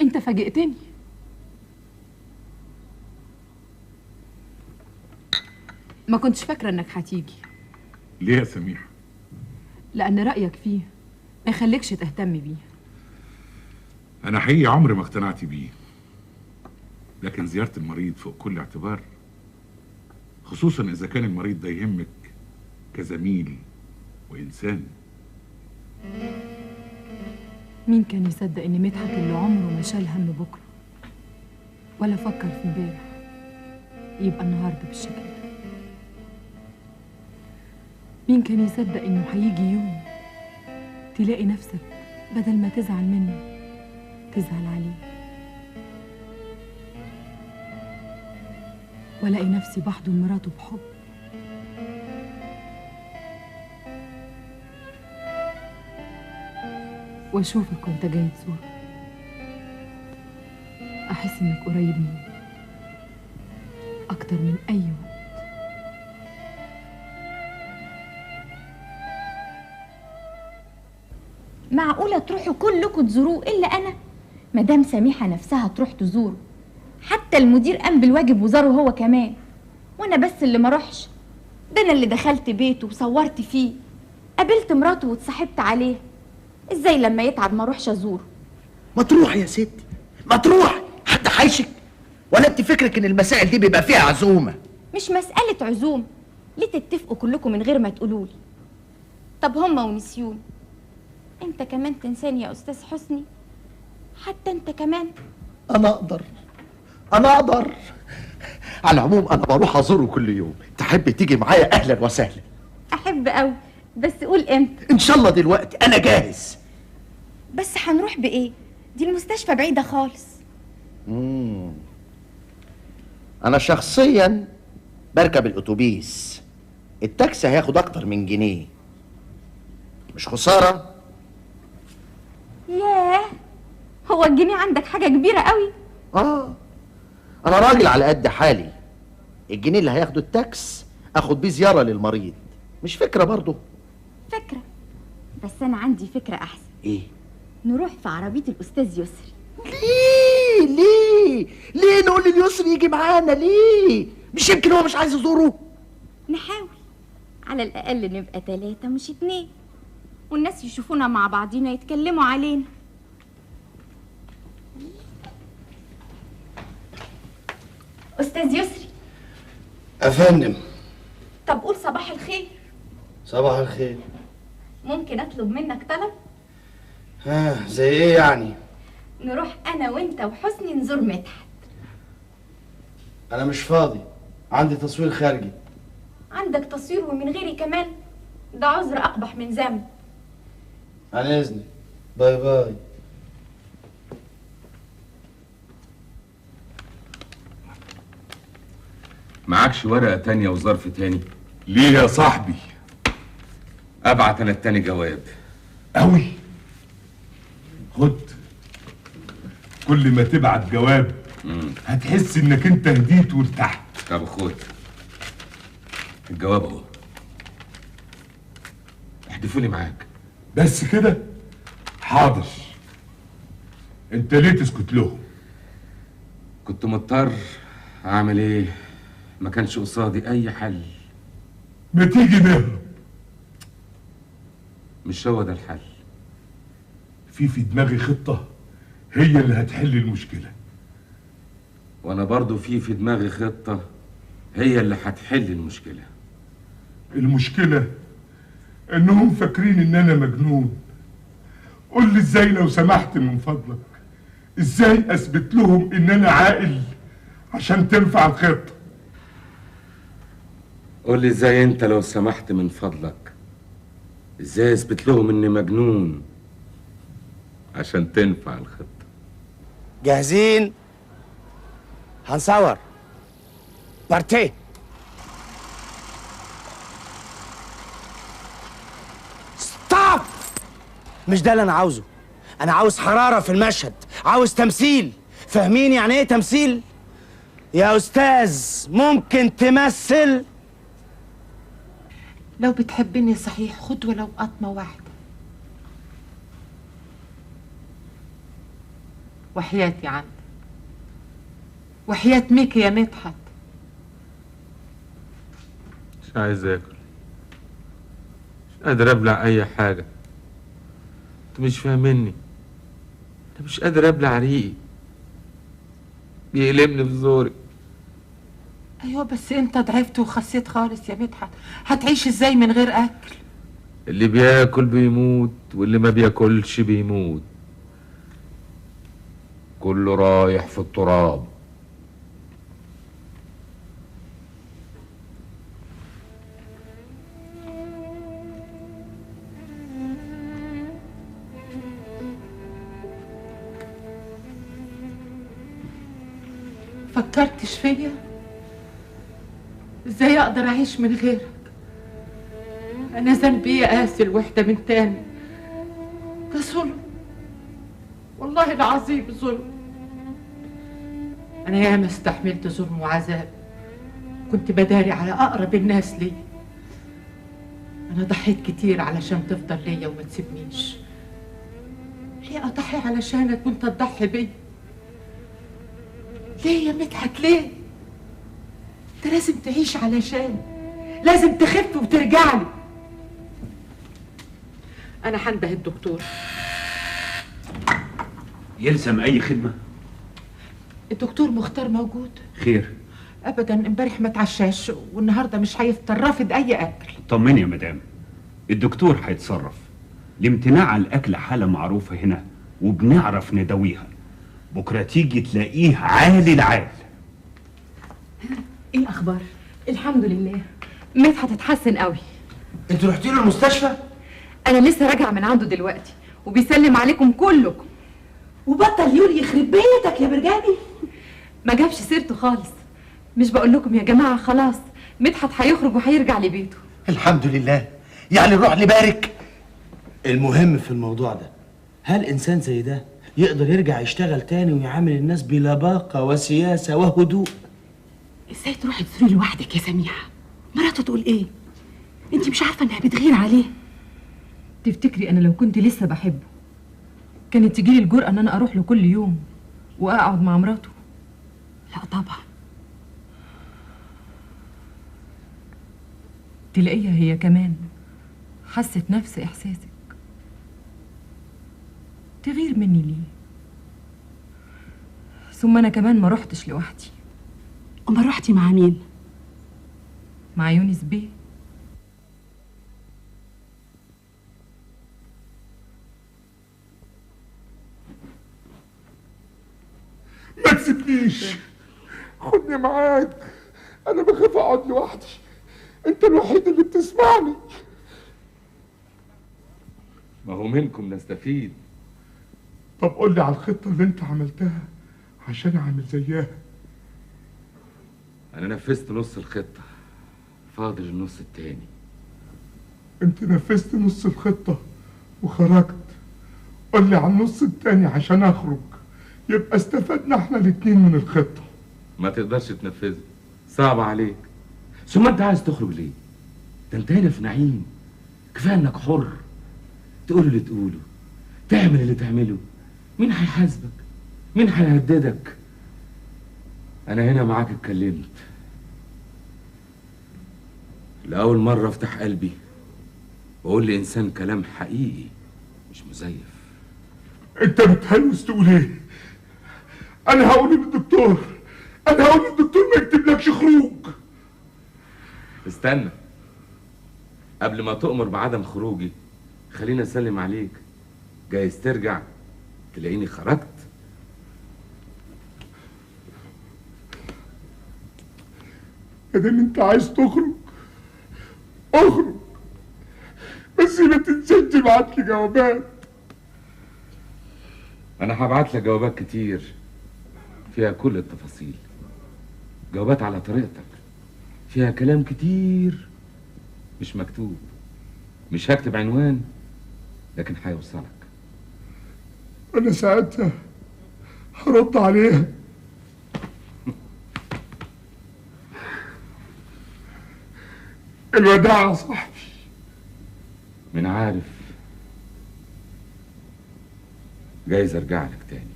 انت فاجئتني. ما كنتش فاكرة انك هتيجي. ليه يا سميحة؟ لأن رأيك فيه ما يخليكش تهتم بيه. أنا حقيقي عمري ما اقتنعت بيه، لكن زيارة المريض فوق كل اعتبار، خصوصا إذا كان المريض ده يهمك كزميل وإنسان. مين كان يصدق إن مدحت اللي عمره ما شال هم بكرة ولا فكر في امبارح يبقى النهارده بالشكل ده؟ مين كان يصدق إنه هيجي يوم تلاقي نفسك بدل ما تزعل منه تزعل عليه؟ والاقي نفسي بحضن مراته بحب، واشوفك وانت جاي تزور، احس انك قريب مني اكتر من اي وقت. معقولة تروحوا كلكم تزوروه إلا أنا؟ مدام سميحة نفسها تروح تزوره، حتى المدير قام بالواجب وزاره هو كمان، وأنا بس اللي ما روحش. ده أنا اللي دخلت بيته وصورت فيه، قابلت مراته واتصاحبت عليه. إزاي لما يتعب ما روحش أزوره؟ ما تروح يا ستي، ما تروح. حد حايشك؟ ولا انت فكرك ان المسائل دي بيبقى فيها عزومة؟ مش مسألة عزوم، ليه تتفقوا كلكم من غير ما تقولولي؟ طب هما ونسيون، انت كمان تنساني يا أستاذ حسني؟ حتى انت كمان؟ انا اقدر، انا اقدر. على العموم انا بروح ازوره كل يوم، تحب تيجي معايا اهلا وسهلا. أحب أوي، بس قول امتى؟ ان شاء الله دلوقتي، انا جاهز. بس هنروح بإيه؟ دي المستشفى بعيدة خالص. انا شخصيا بركب الاتوبيس، التاكسي هياخد اكتر من جنيه، مش خسارة؟ ياه، هو الجنيه عندك حاجة كبيرة قوي؟ انا راجل على قد حالي، الجنيه اللي هياخده التاكس اخد بيه زيارة للمريض، مش فكرة برضه؟ فكرة، بس أنا عندي فكرة أحسن. ايه؟ نروح في عربية الأستاذ يسري. ليه نقول لليسري يجي معانا؟ ليه؟ مش يمكن هو مش عايز يزوره؟ نحاول، على الأقل نبقى 3 مش 2، والناس يشوفونا مع بعضينا يتكلموا علينا. أستاذ يسري. أفندم. طب قول صباح الخير. صباح الخير. ممكن أطلب منك طلب؟ زي إيه يعني؟ نروح أنا وأنت وحسني نزور مدحت. أنا مش فاضي، عندي تصوير خارجي. عندك تصوير ومن غيري كمان؟ ده عذر أقبح من ذنب. عن إذنك، باي باي. معكش ورقة تانية وظرف تاني؟ ليه يا صاحبي؟ ابعت انا التاني جواب. قوي، خد. كل ما تبعت جواب هتحس انك انت هديت وارتحت. طب خد الجواب اهو، احدفولي معاك. بس كده؟ حاضر. انت ليه تسكت لهم؟ كنت مضطر، اعمل ايه؟ ما كانش قصادي اي حل. ما تيجي نهرب؟ مش هو ده الحل. في دماغي خطة هي اللي هتحل المشكلة. وانا برضو في دماغي خطة هي اللي هتحل المشكلة. المشكلة انهم فاكرين ان انا مجنون. قول لي ازاي لو سمحت من فضلك، ازاي اثبت لهم ان انا عاقل عشان تنفع الخطة؟ قول لي ازاي انت لو سمحت من فضلك، ازاي اثبت لهم اني مجنون عشان تنفع الخطة؟ جاهزين؟ هنصور بارتي. ستوب! مش ده اللي انا عاوزه. انا عاوز حرارة في المشهد، عاوز تمثيل. فاهمين يعني ايه تمثيل؟ يا استاذ ممكن تمثل؟ لو بتحبني صحيح خد ولو قطمة واحدة. وحياتي عندك، وحياة ميكي يا مدحت. مش عايز اكل، مش قادر ابلع اي حاجة. انت مش فاهمني، انا مش قادر ابلع ريقي، بيقلبني في زوري. ايوه بس انت ضعفت وخسيت خالص يا مدحت، هتعيش ازاي من غير اكل؟ اللي بياكل بيموت واللي ما بياكلش بيموت، كله رايح في التراب. فكرتش فيا؟ ازاي اقدر اعيش من غيرك؟ انا ذنبي يا قاسي الوحده من تاني. ده ظلم، والله العظيم ظلم. انا ياما استحملت ظلم وعذاب، كنت بداري على اقرب الناس لي. انا ضحيت كتير علشان تفضل ليا وما تسيبنيش. ليه اضحي علشانك وانت تضحي بيا؟ ليه يا مدحت ليه؟ انت لازم تعيش علشان، لازم تخف وترجع لي. انا هنده الدكتور. يلزم اي خدمه؟ الدكتور مختار موجود؟ خير؟ ابدا، امبارح ما اتعشاش والنهارده مش هيفطر، رافض اي اكل. طمني يا مدام، الدكتور هيتصرف. الامتناع عن الاكل حاله معروفه هنا وبنعرف نداويها. بكره تيجي تلاقيه عالي العال. ايه الاخبار؟ الحمد لله، مدحت اتحسن قوي. انتوا رحتوا له المستشفى؟ انا لسه راجعه من عنده دلوقتي وبيسلم عليكم كلكم. وبطل يقول يخرب بيتك يا برجاني. ما جابش سيرته خالص. مش بقول لكم يا جماعه خلاص مدحت هيخرج وهيرجع لبيته؟ الحمد لله. يعني نروح نبارك. المهم في الموضوع ده، هل انسان زي ده يقدر يرجع يشتغل تاني ويعامل الناس بلباقه وسياسه وهدوء؟ ازاي تروحي تزوري لوحدك يا سميحه؟ مراته تقول ايه؟ انت مش عارفه انها بتغير عليه؟ تفتكري انا لو كنت لسه بحبه كانت تجيلي الجرأة ان انا اروح له كل يوم واقعد مع مراته؟ لا طبعا. تلاقيها هي كمان حست نفس احساسك، تغير مني ليه؟ ثم انا كمان ما رحتش لوحدي. امال رحتي مع مين؟ مع يونس بيه. ما تسيبنيش، خدني معاك، انا بخاف اقعد لوحدي، انت الوحيد اللي بتسمعني. ما هو منكم نستفيد. طب قول لي على الخطة اللي انت عملتها عشان اعمل زيها. انا نفذت نص الخطة، فاضل النص التاني. انت نفذت نص الخطة وخرجت، قول لي على النص التاني عشان اخرج، يبقى استفدنا احنا الاتنين من الخطة. ما تقدرش تنفذه، صعب عليك. ثم انت عايز تخرج ليه؟ ده انت هنا في نعيم، كفايه انك حر تقول اللي تقوله، تعمل اللي تعمله. مين هيحاسبك؟ مين هيهددك؟ انا هنا معاك اتكلمت لأول مرة افتح قلبي واقول لإنسان كلام حقيقي مش مزيف. انت بتهلوس تقول ايه؟ انا هقول للدكتور، انا هقول للدكتور ما يكتبلكش خروج. استنى، قبل ما تؤمر بعدم خروجي خليني اسلم عليك، جايز ترجع تلاقيني خرجت. ادام انت عايز تخرج اخرج، بس ما تنساش تبعت لي جوابات. انا هبعت لك جوابات كتير فيها كل التفاصيل، جوابات على طريقتك، فيها كلام كتير مش مكتوب. مش هكتب عنوان لكن هيوصلك. انا ساعتها هرد عليها. الوداع يا صاحبي. من عارف، جايز ارجع لك تاني.